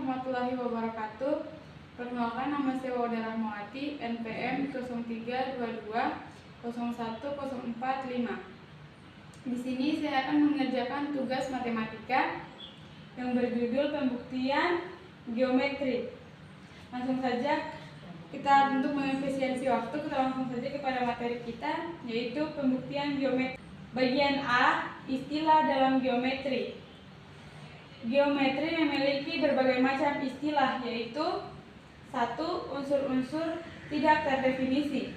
warahmatullahi wabarakatuh. Perkenalkan, nama saya Wauda Rahmawati, NPM 0322010405. Di sini saya akan mengerjakan tugas matematika yang berjudul pembuktian geometri. Langsung saja untuk mengefisiensi waktu, kita langsung saja kepada materi kita, yaitu pembuktian geometri. Bagian A, istilah dalam geometri. Geometri memiliki berbagai macam istilah, yaitu 1. Unsur-unsur tidak terdefinisi.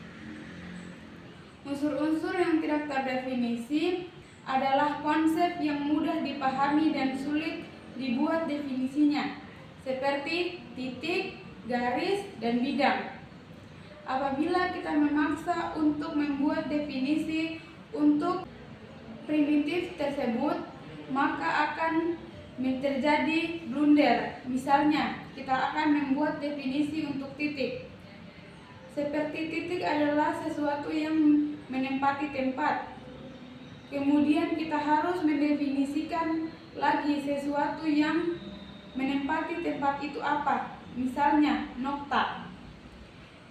Unsur-unsur yang tidak terdefinisi adalah konsep yang mudah dipahami dan sulit dibuat definisinya, seperti titik, garis, dan bidang. Apabila kita memaksa untuk membuat definisi untuk primitif tersebut, maka akan terjadi blunder. Misalnya, kita akan membuat definisi untuk titik. Seperti titik adalah sesuatu yang menempati tempat. Kemudian kita harus mendefinisikan lagi sesuatu yang menempati tempat itu apa. Misalnya, nokta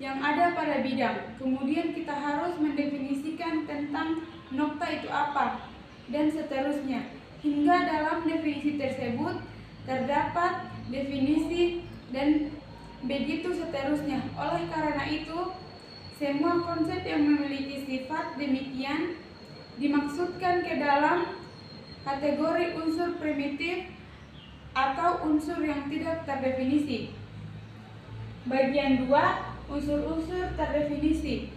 yang ada pada bidang. Kemudian kita harus mendefinisikan tentang nokta itu apa, dan seterusnya. Hingga dalam definisi tersebut terdapat definisi dan begitu seterusnya. Oleh karena itu, semua konsep yang memiliki sifat demikian dimaksudkan ke dalam kategori unsur primitif atau unsur yang tidak terdefinisi. Bagian 2, unsur-unsur terdefinisi.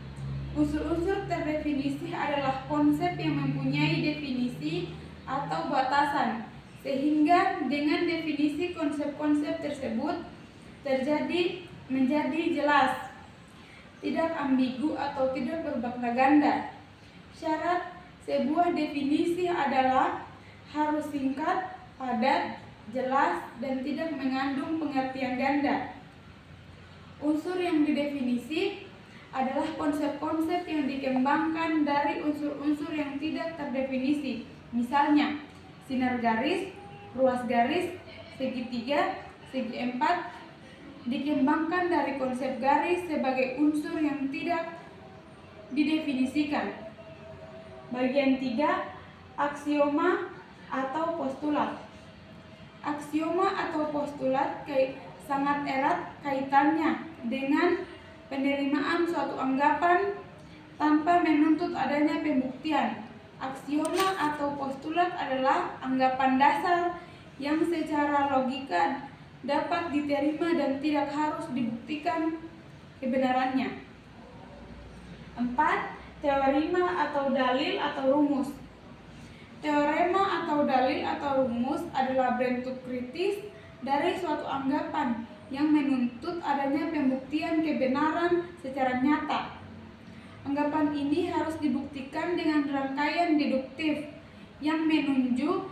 Unsur-unsur terdefinisi adalah konsep yang mempunyai definisi atau batasan, sehingga dengan definisi konsep-konsep tersebut menjadi jelas, tidak ambigu atau tidak bermakna ganda. Syarat sebuah definisi adalah harus singkat, padat, jelas, dan tidak mengandung pengertian ganda. Unsur yang didefinisi adalah konsep-konsep yang dikembangkan dari unsur-unsur yang tidak terdefinisi. Misalnya, sinar garis, ruas garis, segitiga, segi empat dikembangkan dari konsep garis sebagai unsur yang tidak didefinisikan. Bagian 3, aksioma atau postulat. Aksioma atau postulat sangat erat kaitannya dengan penerimaan suatu anggapan tanpa menuntut adanya pembuktian. Aksioma atau postulat adalah anggapan dasar yang secara logika dapat diterima dan tidak harus dibuktikan kebenarannya. 4. Teorema atau dalil atau rumus. Teorema atau dalil atau rumus adalah bentuk kritis dari suatu anggapan yang menuntut adanya pembuktian kebenaran secara nyata. Anggapan ini harus dibuktikan dengan rangkaian deduktif yang menuju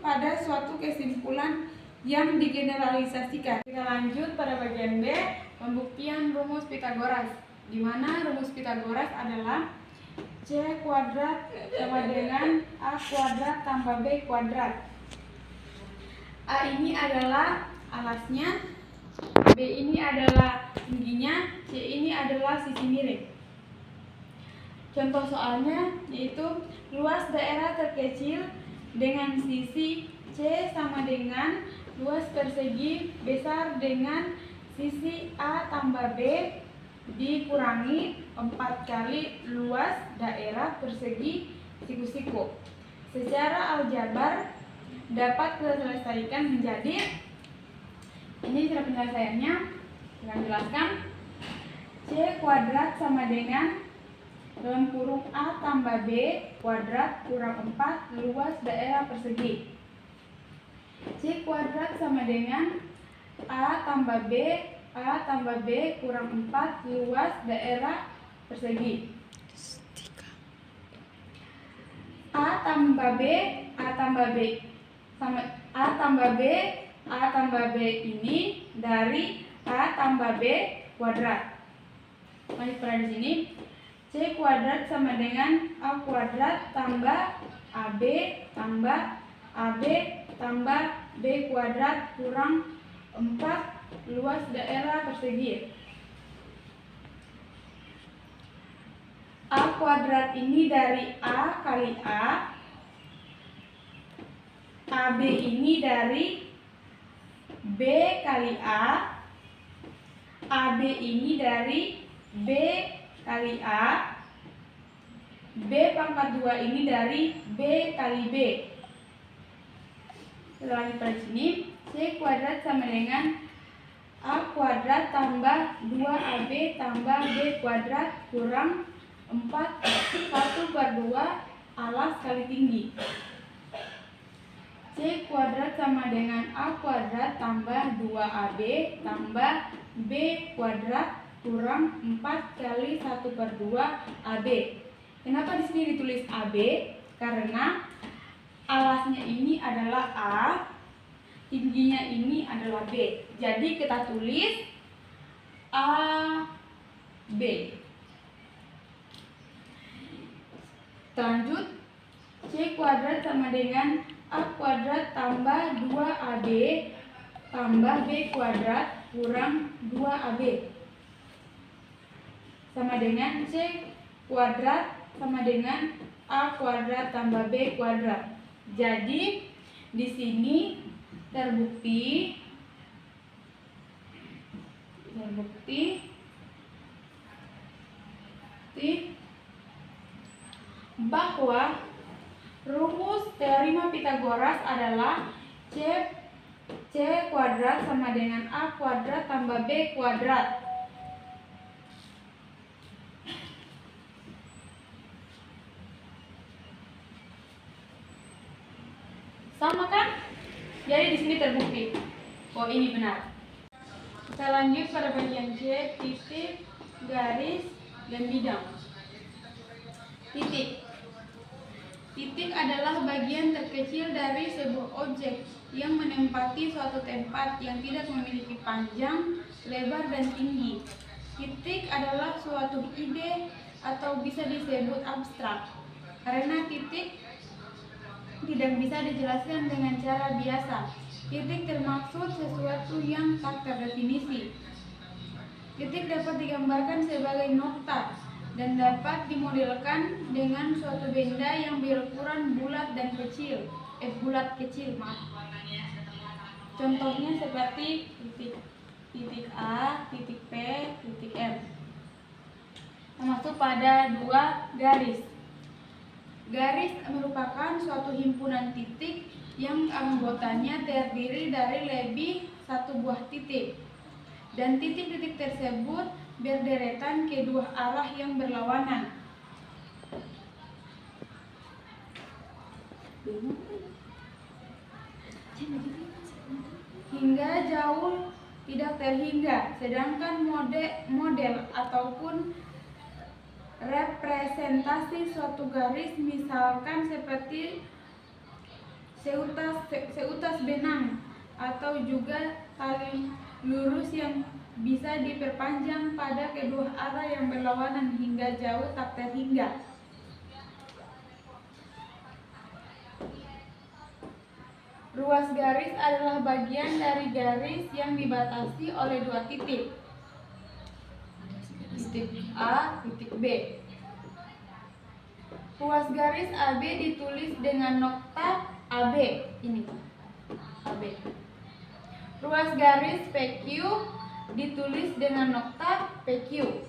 pada suatu kesimpulan yang digeneralisasikan. Kita lanjut pada bagian B, pembuktian rumus Pitagoras, di mana rumus Pitagoras adalah C kuadrat sama dengan A kuadrat tambah B kuadrat. A ini adalah alasnya, B ini adalah tingginya, C ini adalah sisi miring. Contoh soalnya yaitu luas daerah terkecil dengan sisi C sama dengan luas persegi besar dengan sisi A tambah B dikurangi 4 kali luas daerah persegi siku-siku. Secara aljabar dapat diselesaikan menjadi, ini cara penyelesaiannya, saya jelaskan. C kuadrat sama dengan dalam kurung A tambah B kuadrat kurang 4 luas daerah persegi. C kuadrat sama dengan A tambah B kurang 4 luas daerah persegi. A tambah B ini dari A tambah B kuadrat. Lanjut pada di sini, C kuadrat sama dengan A kuadrat tambah AB tambah AB tambah B kuadrat kurang 4 luas daerah persegi. A kuadrat ini dari A kali A, AB ini dari B kali A, AB ini dari B kali A, B pangkat 2 ini dari B kali B. Selanjutnya pada sini, C kuadrat sama dengan A kuadrat tambah 2AB tambah B kuadrat kurang 4 1/2 alas kali tinggi. C kuadrat sama dengan A kuadrat tambah 2AB tambah B kuadrat kurang 4 kali 1/2 AB. Kenapa di sini ditulis AB? Karena alasnya ini adalah A, tingginya ini adalah B. Jadi kita tulis AB. Lanjut, C kuadrat sama dengan A kuadrat tambah 2AB tambah B kuadrat kurang 2AB. Sama dengan C kuadrat sama dengan A kuadrat tambah B kuadrat. Jadi di sini terbukti bahwa rumus teorema Pitagoras adalah C kuadrat sama dengan A kuadrat tambah B kuadrat. Sama kan? Jadi di sini terbukti. Oh, ini benar. Kita lanjut pada bagian C, titik, garis, dan bidang. Titik. Titik adalah bagian terkecil dari sebuah objek yang menempati suatu tempat yang tidak memiliki panjang, lebar, dan tinggi. Titik adalah suatu ide atau bisa disebut abstrak. Karena titik tidak bisa dijelaskan dengan cara biasa. Titik termaksud sesuatu yang tak terdefinisi. Titik dapat digambarkan sebagai nokta dan dapat dimodelkan dengan suatu benda yang berukuran bulat dan kecil. Bulat kecil, maaf. Contohnya seperti titik A, titik P, titik M. Termasuk pada 2 garis. Garis merupakan suatu himpunan titik yang anggotanya terdiri dari lebih satu buah titik. Dan titik-titik tersebut berderetan ke dua arah yang berlawanan. Hingga jauh tidak terhingga, sedangkan model ataupun representasi suatu garis misalkan seperti seutas benang atau juga tali lurus yang bisa diperpanjang pada kedua arah yang berlawanan hingga jauh tak terhingga. Ruas garis adalah bagian dari garis yang dibatasi oleh 2 titik. Titik A, titik B. Ruas garis AB ditulis dengan nokta AB. Ini AB. Ruas garis PQ ditulis dengan nokta PQ.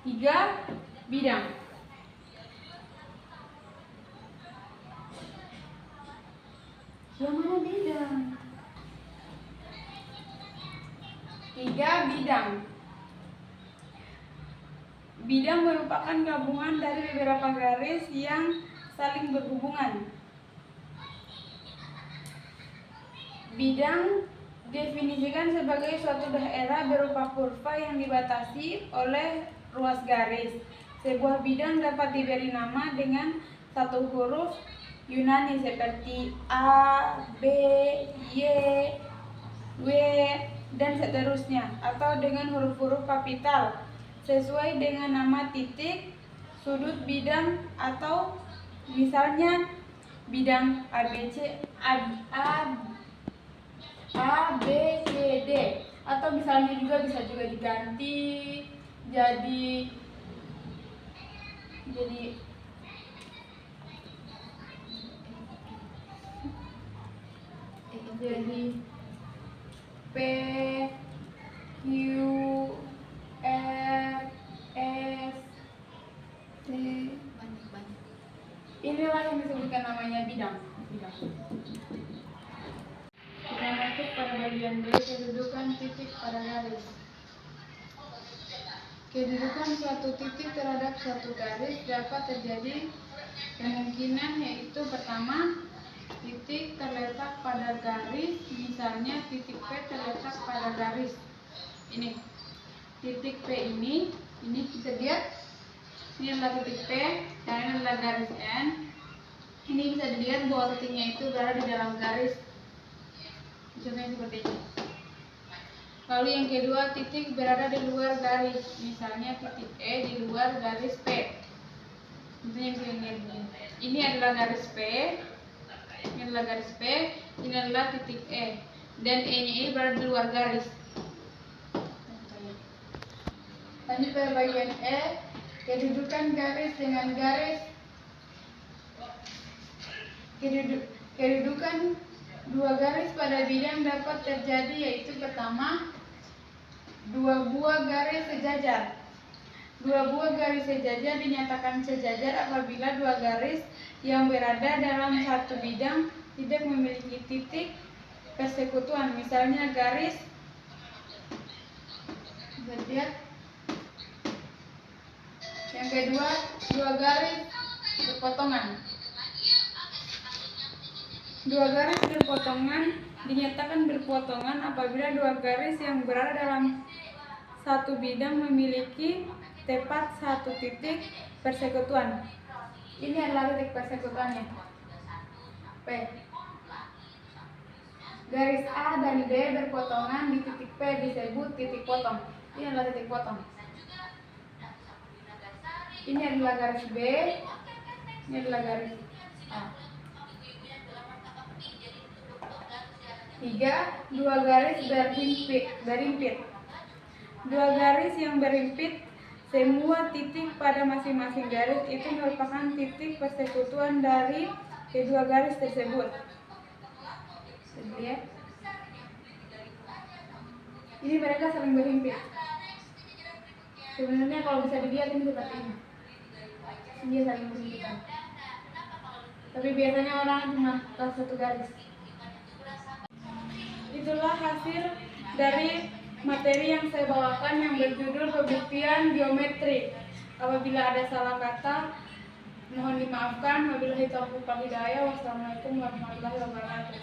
3. Bidang. Yang mana bidang? 3. Bidang. Bidang merupakan gabungan dari beberapa garis yang saling berhubungan. Bidang definisikan sebagai suatu daerah berupa kurva yang dibatasi oleh ruas garis. Sebuah bidang dapat diberi nama dengan satu huruf Yunani seperti A, B, Y, W, dan seterusnya, atau dengan huruf-huruf kapital sesuai dengan nama titik, sudut bidang, atau misalnya bidang A, B, C, D, atau misalnya bisa juga diganti jadi P, Q, R, S, T. Inilah yang disebutkan namanya bidang. Kita masuk pada bagian B, kedudukan titik pada garis. Kedudukan suatu titik terhadap suatu garis dapat terjadi kemungkinan, yaitu pertama, titik terletak pada garis, misalnya titik P terletak pada garis. Ini titik P ini kita lihat, ini adalah titik P dan ini adalah garis N. Ini bisa dilihat bahwa titiknya itu berada di dalam garis. Contohnya seperti ini. Lalu yang kedua, titik berada di luar garis, misalnya titik E di luar garis P. Contohnya begini. Ini adalah garis P, ini adalah garis P, ini adalah titik E, dan E-nya ini berada di luar garis. Lanjut pada bagian E, kedudukan garis dengan garis. Kedudukan dua garis pada bidang dapat terjadi, yaitu pertama, dua buah garis sejajar. Dua buah garis sejajar dinyatakan sejajar apabila dua garis yang berada dalam satu bidang tidak memiliki titik persekutuan. Misalnya garis, lihat. Yang kedua, dua garis berpotongan. Dua garis berpotongan dinyatakan berpotongan apabila dua garis yang berada dalam satu bidang memiliki tepat satu titik persekutuan. Ini adalah titik persekutuannya, P. Garis A dan B berpotongan di titik P disebut titik potong. Ini adalah titik potong. Ini adalah garis B, ini adalah garis A. 3. Dua garis berhimpit. Dua garis yang berhimpit, semua titik pada masing-masing garis itu merupakan titik persekutuan dari kedua garis tersebut. Lihat. Ini mereka saling berhimpit. Sebenarnya kalau bisa dilihat ini seperti ini. Dia saling berhimpitan. Tapi biasanya orang cuma satu garis. Itulah hasil dari materi yang saya bawakan yang berjudul pembuktian geometri. Apabila ada salah kata, mohon dimaafkan. Wabillahi taufiq wal hidayah. Wassalamualaikum warahmatullahi wabarakatuh.